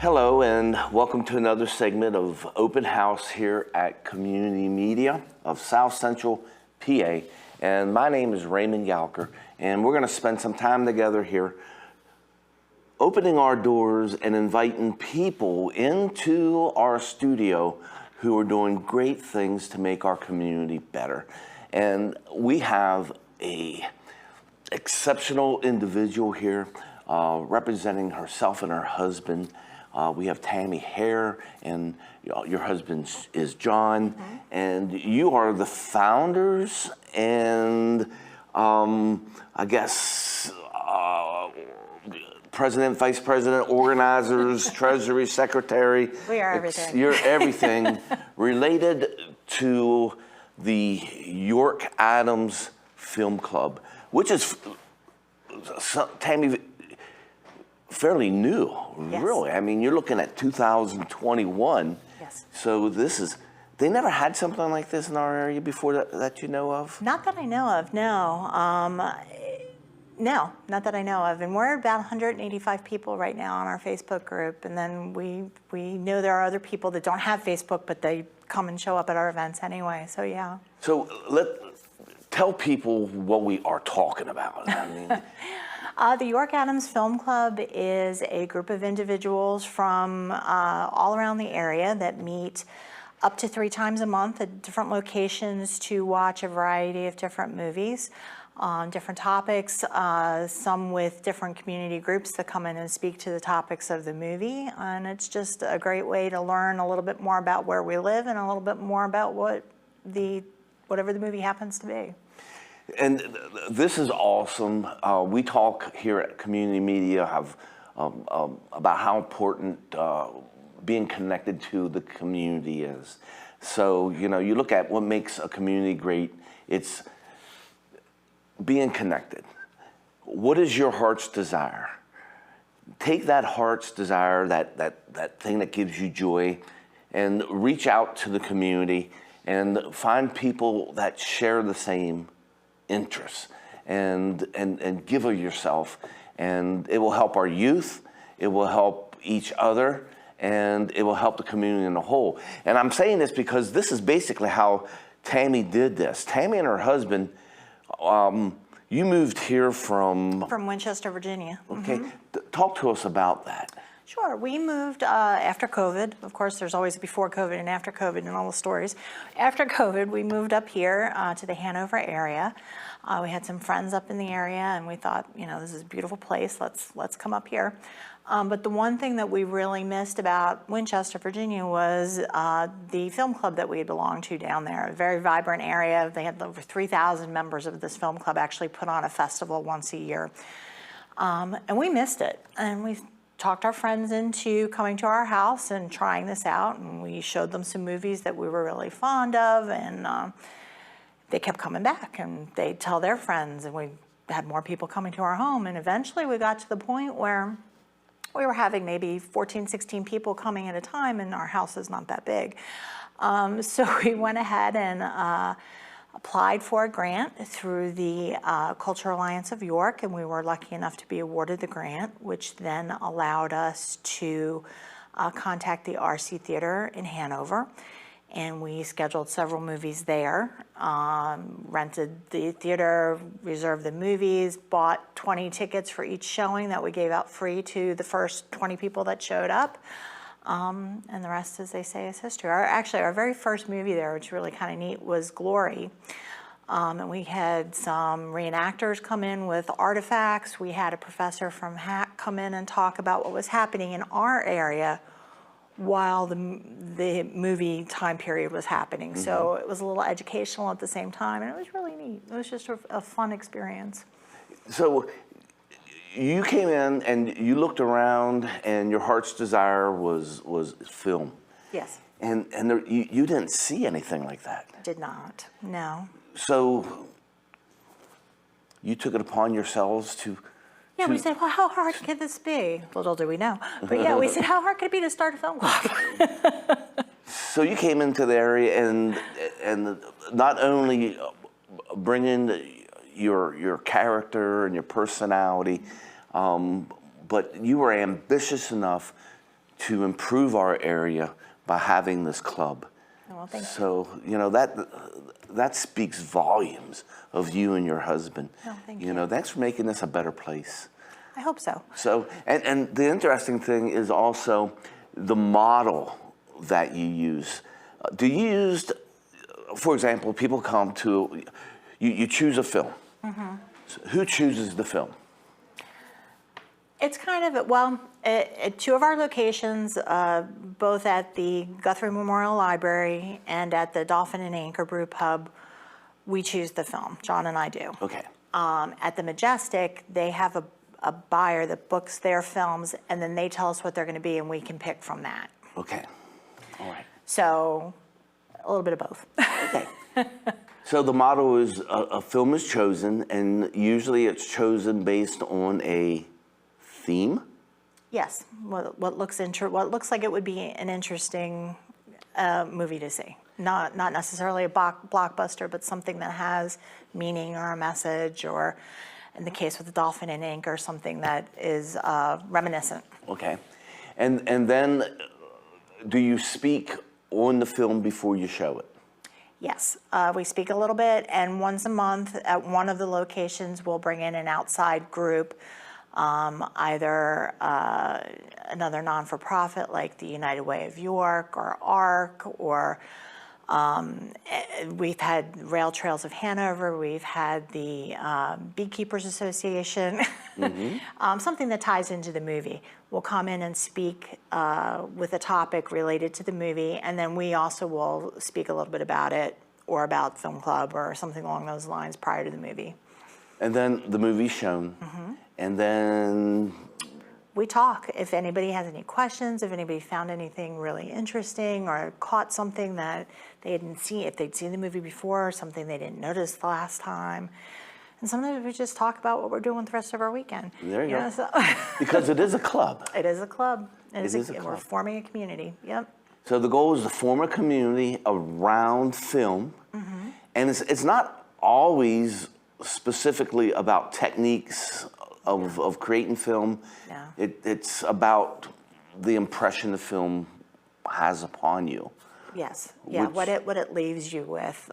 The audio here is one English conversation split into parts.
Hello and welcome to another segment of Open House here at Community Media of South Central PA. And my name is Raymond Galker, and we're going to spend some time together here opening our doors and inviting people into our studio who are doing great things to make our community better. And we have a exceptional individual here representing herself and her husband. We have Tammy Haire, and your husband is John, and you are the founders and I guess president, vice president, organizers, treasury secretary. We are everything. You're everything related to the York Adams Film Club, which is, Tammy, fairly new, Yes. really. I mean, you're looking at 2021. Yes. So they never had something like this in our area before that you know of? Not that I know of, no. No, not that I know of. And we're about 185 people right now on our Facebook group. And then we know there are other people that don't have Facebook, but they come and show up at our events anyway. So, yeah. So tell people what we are talking about. I mean, The York Adams Film Club is a group of individuals from all around the area that meet up to 3 times a month at different locations to watch a variety of different movies on different topics, some with different community groups that come in and speak to the topics of the movie. And it's just a great way to learn a little bit more about where we live and a little bit more about whatever the movie happens to be. and this is awesome. We talk here at Community Media about how important being connected to the community is. So, you look at what makes a community great, it's being connected. What is your heart's desire? Take that heart's desire, that thing that gives you joy, and reach out to the community and find people that share the same interests and give of yourself. And it will help our youth, it will help each other, and it will help the community in a whole. And I'm saying this because this is basically how Tammy did this. Tammy and her husband, you moved here from Winchester, Virginia. Okay, talk to us about that. Sure. We moved after COVID. Of course, there's always before COVID and after COVID and all the stories. After COVID, we moved up here to the Hanover area. We had some friends up in the area, and we thought, this is a beautiful place. Let's come up here. But the one thing that we really missed about Winchester, Virginia was the film club that we belonged to down there. A very vibrant area. They had over 3,000 members of this film club, actually put on a festival once a year. And we missed it. And we talked our friends into coming to our house and trying this out. And we showed them some movies that we were really fond of. And they kept coming back. And they'd tell their friends. And we had more people coming to our home. And eventually we got to the point where we were having maybe 14, 16 people coming at a time, and our house is not that big. So we went ahead and applied for a grant through the Cultural Alliance of York, and we were lucky enough to be awarded the grant, which then allowed us to contact the RC Theater in Hanover. And we scheduled several movies there, rented the theater, reserved the movies, bought 20 tickets for each showing that we gave out free to the first 20 people that showed up. And the rest, as they say, is history. Our very first movie there, which is really kind of neat, was Glory. And we had some reenactors come in with artifacts. We had a professor from Hack come in and talk about what was happening in our area while the movie time period was happening. So it was a little educational at the same time, and it was really neat. It was just a fun experience. So you came in and you looked around, and your heart's desire was film. Yes. And you didn't see anything like that. Did not, no. So you took it upon yourselves to... Yeah, we said, well, how hard could this be? Little do we know. But yeah, we said, how hard could it be to start a film club? So you came into the area and not only bringing your character and your personality, but you were ambitious enough to improve our area by having this club. Well, thank you. So, that speaks volumes of you and your husband. Oh, thank You know, thanks for making this a better place. I hope so. So, and the interesting thing is also the model that you use. Do you use, for example, people come to, you choose a film. So who chooses the film? It's kind of, well, at two of our locations, both at the Guthrie Memorial Library and at the Dolphin and Anchor Brew Pub, we choose the film. John and I do. Okay. At the Majestic, they have a buyer that books their films, and then they tell us what they're going to be, and we can pick from that. Okay. All right. So a little bit of both. Okay. So the model is a film is chosen, and usually it's chosen based on a theme. Yes, what looks like it would be an interesting movie to see. Not necessarily a blockbuster, but something that has meaning or a message, or in the case with the Dolphin and Anchor, something that is reminiscent. Okay. And then do you speak on the film before you show it? Yes, we speak a little bit, and once a month at one of the locations, we'll bring in an outside group, either another non-for-profit like the United Way of York or ARC, or we've had Rail Trails of Hanover, we've had the Beekeepers Association, something that ties into the movie. We'll come in and speak with a topic related to the movie, and then we also will speak a little bit about it, or about Film Club or something along those lines prior to the movie. And then the movie's shown, and then We talk. If anybody has any questions, if anybody found anything really interesting or caught something that they hadn't seen, if they'd seen the movie before, or something they didn't notice the last time. And sometimes we just talk about what we're doing with the rest of our weekend. There you go. So because it is a club. it is a club. It is a club. We're forming a community. Yep. So the goal is to form a community around film, and it's not always specifically about techniques of creating film. Yeah. It's about the impression the film has upon you. Yes. Yeah. Which- What it leaves you with.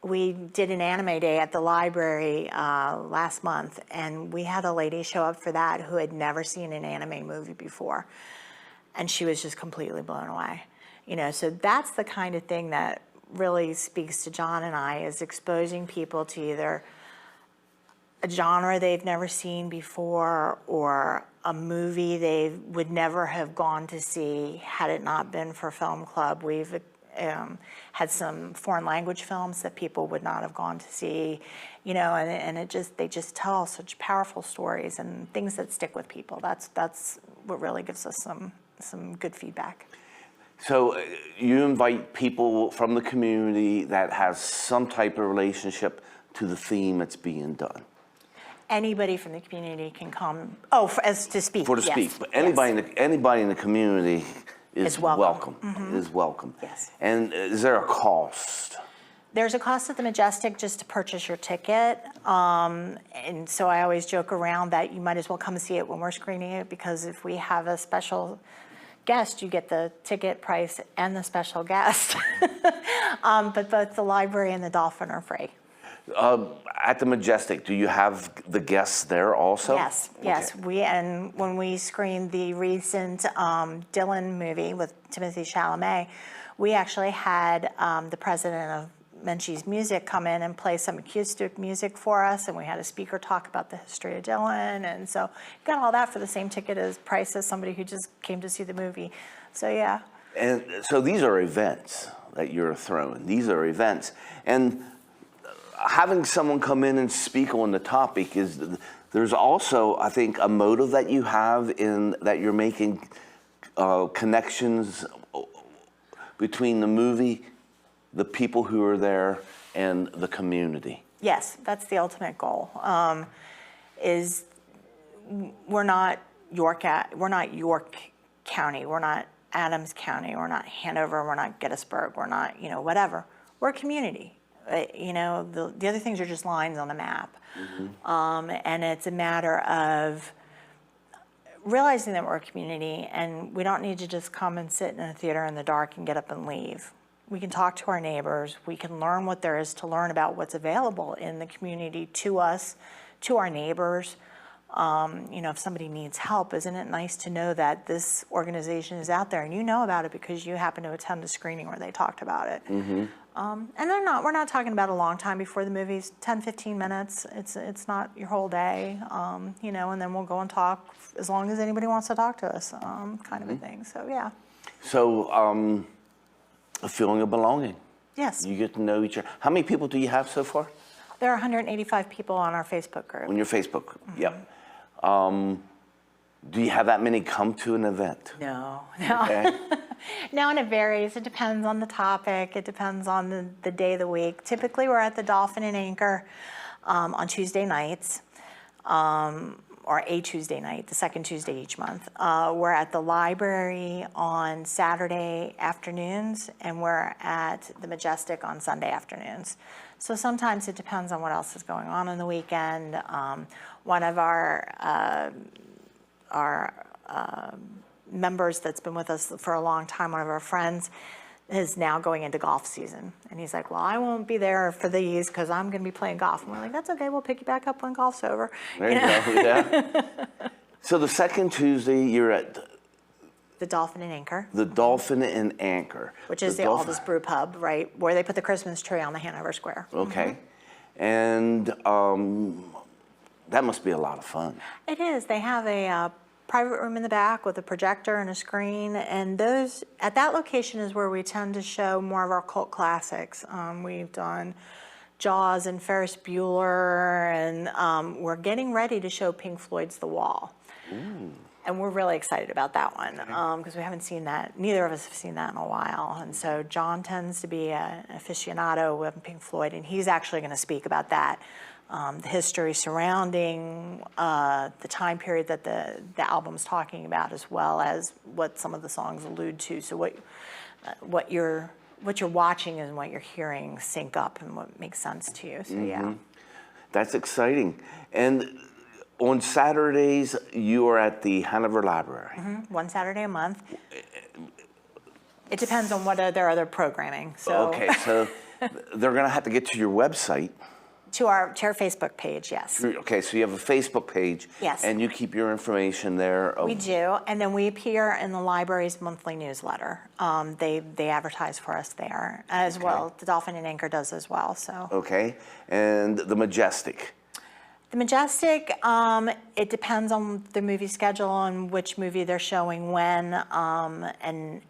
We did an anime day at the library last month, and we had a lady show up for that who had never seen an anime movie before, and she was just completely blown away. So that's the kind of thing that really speaks to John and I, is exposing people to either a genre they've never seen before, or a movie they would never have gone to see had it not been for Film Club. We've had some foreign language films that people would not have gone to see, and they just tell such powerful stories and things that stick with people. That's what really gives us some good feedback. So you invite people from the community that has some type of relationship to the theme that's being done. Anybody from the community can come. Oh, as to speak. For to yes. speak, but anybody in the community is Is welcome. Is welcome. Yes. And is there a cost? There's a cost at the Majestic just to purchase your ticket. And so I always joke around that you might as well come see it when we're screening it, because if we have a special guest, you get the ticket price and the special guest. But both the library and the Dolphin are free. At the Majestic, do you have the guests there also? Yes, yes. Okay. And when we screened the recent Dylan movie with Timothée Chalamet, we actually had the president of Menchie's Music come in and play some acoustic music for us, and we had a speaker talk about the history of Dylan, and so you got all that for the same price as somebody who just came to see the movie. So yeah. And so these are events that you're throwing. These are events. And having someone come in and speak on the topic there's also, I think, a motive that you have in that you're making connections between the movie, the people who are there, and the community. Yes, that's the ultimate goal. Is we're not York County, we're not Adams County, we're not Hanover, we're not Gettysburg, we're not whatever. We're a community. The other things are just lines on the map, and it's a matter of realizing that we're a community and we don't need to just come and sit in a theater in the dark and get up and leave. We can talk to our neighbors. We can learn what there is to learn about what's available in the community to us, to our neighbors. If somebody needs help, isn't it nice to know that this organization is out there and you know about it because you happen to attend a screening where they talked about it. Mm-hmm. And we're not talking about a long time before the movies, 10, 15 minutes. It's not your whole day, and then we'll go and talk as long as anybody wants to talk to us, kind of a thing. So, yeah. So, a feeling of belonging. Yes. You get to know each other. How many people do you have so far? There are 185 people on our Facebook group. On your Facebook group, yep. Do you have that many come to an event? No. Okay. No, and it varies. It depends on the topic. It depends on the day of the week. Typically, we're at the Dolphin and Anchor on Tuesday nights, or a Tuesday night, the second Tuesday each month. We're at the library on Saturday afternoons, and we're at the Majestic on Sunday afternoons. So sometimes it depends on what else is going on the weekend. One of our members that's been with us for a long time, one of our friends, is now going into golf season. And he's like, well, I won't be there for these because I'm going to be playing golf. And we're like, that's okay, we'll pick you back up when golf's over. There you go, yeah. So the second Tuesday, you're at The Dolphin and Anchor, the Dolphin and Anchor. which is the oldest brew pub, right, where they put the Christmas tree on the Hanover Square. Okay. And that must be a lot of fun. It is. They have a private room in the back with a projector and a screen, and those at that location is where we tend to show more of our cult classics. We've done Jaws and Ferris Bueller, and we're getting ready to show Pink Floyd's The Wall. Ooh. And we're really excited about that one because we haven't seen that. Neither of us have seen that in a while. And so John tends to be an aficionado with Pink Floyd, and he's actually going to speak about that. The history surrounding the time period that the album's talking about, as well as what some of the songs allude to. So what you're watching and what you're hearing sync up and what makes sense to you. So yeah, That's exciting. And on Saturdays, you are at the Hanover Library. one Saturday a month. It depends on what their other programming. So Okay, so they're going to have to get to your website. to our Facebook page, yes. Okay, so you have a Facebook page. Yes. And you keep your information there. We do, and then we appear in the library's monthly newsletter. They advertise for us there as well. The Dolphin and Anchor does as well. So Okay, and the Majestic. the Majestic, it depends on the movie schedule and which movie they're showing when, and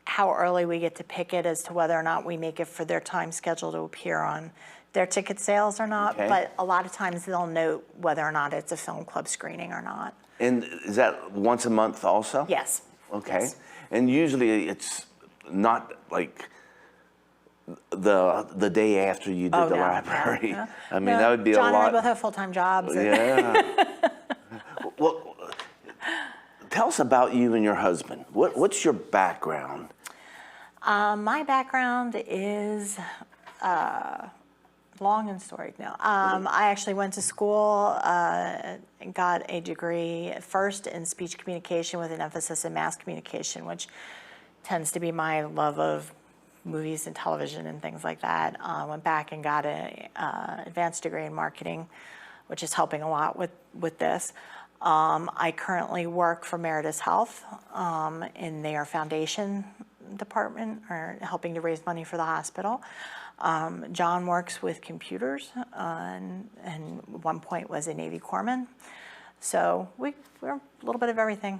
how early we get to pick it as to whether or not we make it for their time schedule to appear on their ticket sales or not. Okay. But a lot of times they'll note whether or not it's a film club screening or not. And is that once a month also? Yes. Okay. Yes. And usually it's not like the day after you did the library. No. I mean, that would be John a lot. and I both have full-time jobs. Yeah. Well, tell us about you and your husband. What's your background? My background is long and storied now. I actually went to school and got a degree first in speech communication with an emphasis in mass communication, which tends to be my love of movies and television and things like that. Went back and got an advanced degree in marketing, which is helping a lot with this. I currently work for Meritus Health in their foundation department, or helping to raise money for the hospital. John works with computers and at one point was a Navy corpsman. So we're a little bit of everything.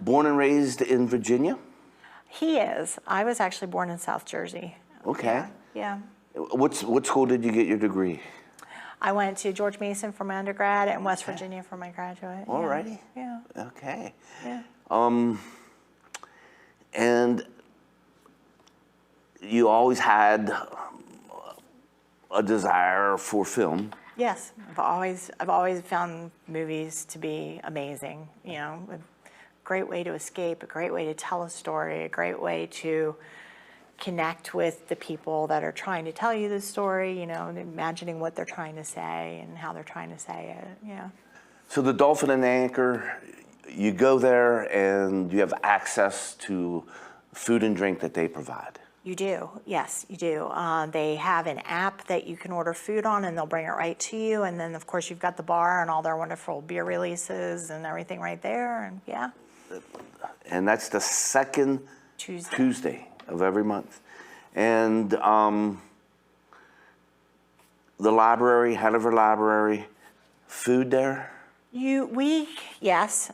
Born and raised in Virginia? He is. I was actually born in South Jersey. Okay. Yeah. What school did you get your degree? I went to George Mason for my undergrad and West Virginia for my graduate. All righty. Yeah. Okay. Yeah. And you always had a desire for film. Yes, I've always found movies to be amazing. You know, a great way to escape, a great way to tell a story, a great way to connect with the people that are trying to tell you the story. You know, and imagining what they're trying to say and how they're trying to say it. Yeah. So the Dolphin and Anchor, you go there and you have access to food and drink that they provide. You do, yes, you do. They have an app that you can order food on, and they'll bring it right to you. And then, of course, you've got the bar and all their wonderful beer releases and everything right there. And yeah, And that's the second Tuesday of every month. And the library, Hanover Library, food there? Yes.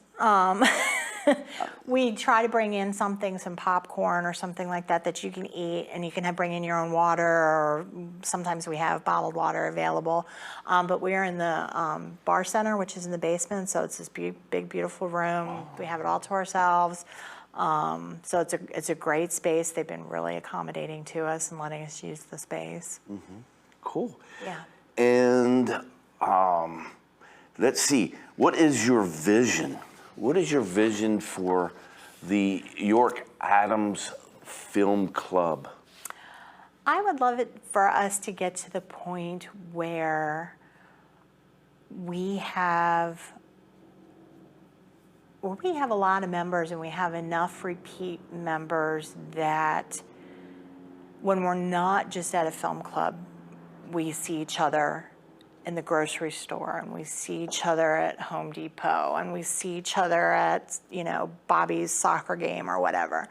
We try to bring in some popcorn or something like that that you can eat, and you can bring in your own water, or sometimes we have bottled water available. But we're in the bar center, which is in the basement, so it's this big, beautiful room. We have it all to ourselves. So it's a great space. They've been really accommodating to us and letting us use the space. Mm-hmm. Cool. Yeah. And let's see, what is your vision? What is your vision for the York Adams Film Club? I would love it for us to get to the point where we have a lot of members, and we have enough repeat members that when we're not just at a film club, we see each other in the grocery store, and we see each other at Home Depot, and we see each other at, Bobby's soccer game or whatever.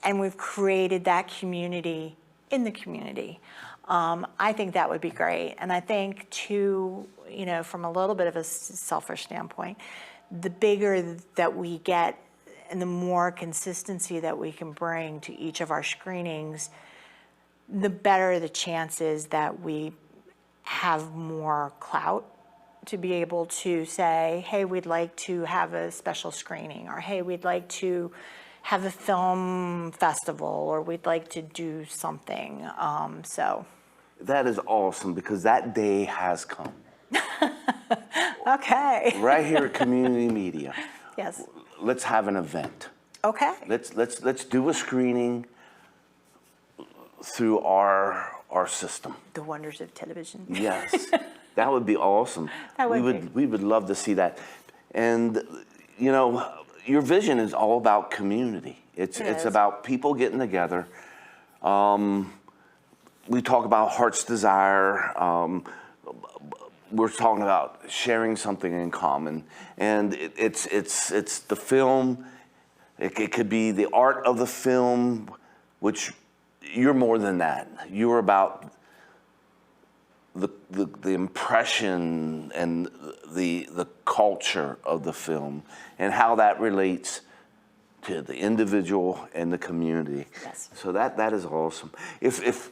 And we've created that community in the community. I think that would be great. And I think too, from a little bit of a selfish standpoint, the bigger that we get and the more consistency that we can bring to each of our screenings, the better the chances that we have more clout to be able to say, hey, we'd like to have a special screening, or hey, we'd like to have a film festival, or we'd like to do something. So That is awesome, because that day has come. okay. Right here at Community Media. Yes. Let's have an event. Okay. Let's do a screening through our system. The wonders of television. Yes, that would be awesome. That would we would love to see that. And your vision is all about community. It's about people getting together. We talk about heart's desire. We're talking about sharing something in common, and it's the film. It could be the art of the film, which you're more than that. You're about the impression and the culture of the film, and how that relates to the individual and the community. Yes. So that is awesome. If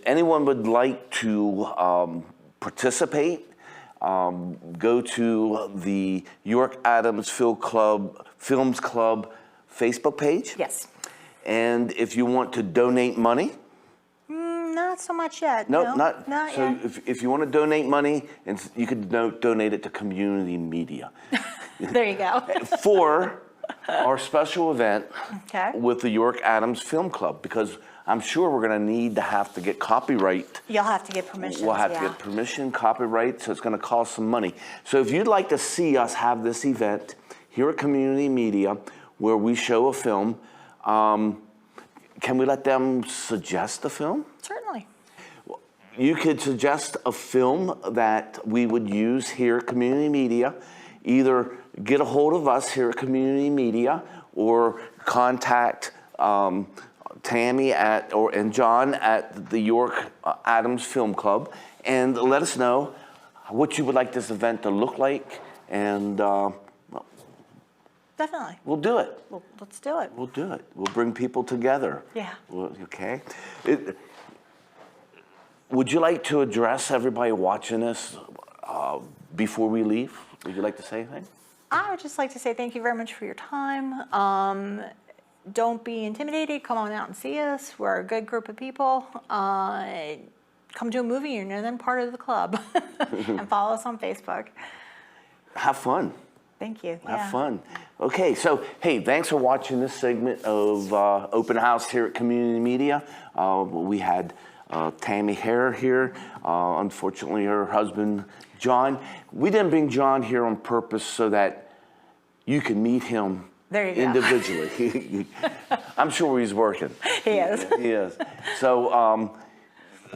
anyone would like to participate, go to the York Adams Films Club Facebook page. Yes. And if you want to donate money, Not so much yet. no, No, not so. yet. If you want to donate money, and you could donate it to Community Media There you go. for our special event Okay. with the York Adams Film Club, because I'm sure we're going to have to get copyright. You'll have to get permission. We'll have to get permission, copyright, so it's going to cost some money. So if you'd like to see us have this event here at Community Media, where we show a film, can we let them suggest a film? Certainly. You could suggest a film that we would use here at Community Media. Either get a hold of us here at Community Media, or contact Tammy and John at the York Adams Film Club, and let us know what you would like this event to look like, and Definitely. we'll do it. Well, let's do it. We'll do it. We'll bring people together. Yeah. Okay. Would you like to address everybody watching this before we leave? Would you like to say anything? I would just like to say thank you very much for your time. Don't be intimidated. Come on out and see us. We're a good group of people. Come to a movie, and you're then part of the club. And follow us on Facebook. Have fun. Thank you. Have fun. Okay, so, hey, thanks for watching this segment of Open House here at Community Media. We had Tammy Haire here. Unfortunately, her husband, John. We didn't bring John here on purpose so that you can meet him There you go. individually. I'm sure he's working. He is. He is. So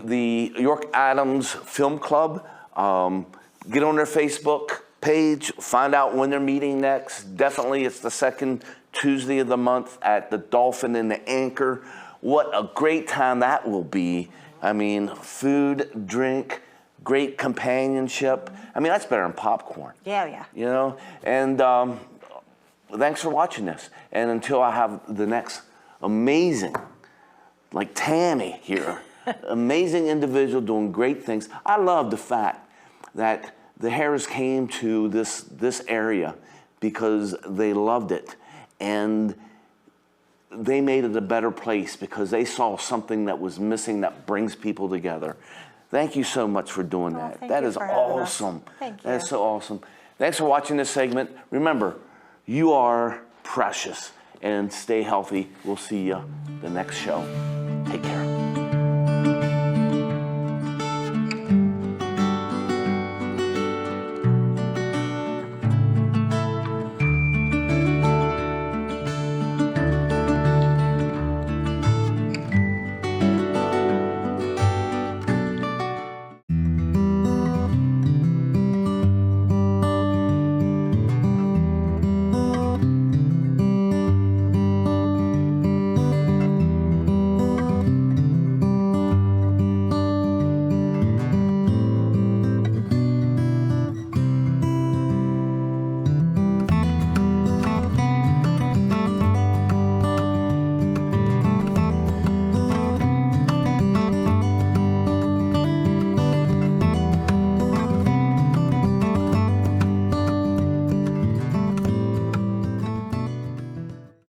the York Adams Film Club, get on their Facebook page, find out when they're meeting next. Definitely it's the second Tuesday of the month at the Dolphin and the Anchor. What a great time that will be. I mean, food, drink, great companionship. I mean, that's better than popcorn. Yeah, yeah. You know, and thanks for watching this. And until I have the next amazing, like Tammy here, amazing individual doing great things. I love the fact that the Haires came to this area because they loved it, and they made it a better place because they saw something that was missing that brings people together. Thank you so much for doing that. Thank That you is for having us. awesome. Thank you. That is so awesome. Thanks for watching this segment. Remember, you are precious, and stay healthy. We'll see you the next show. Take care.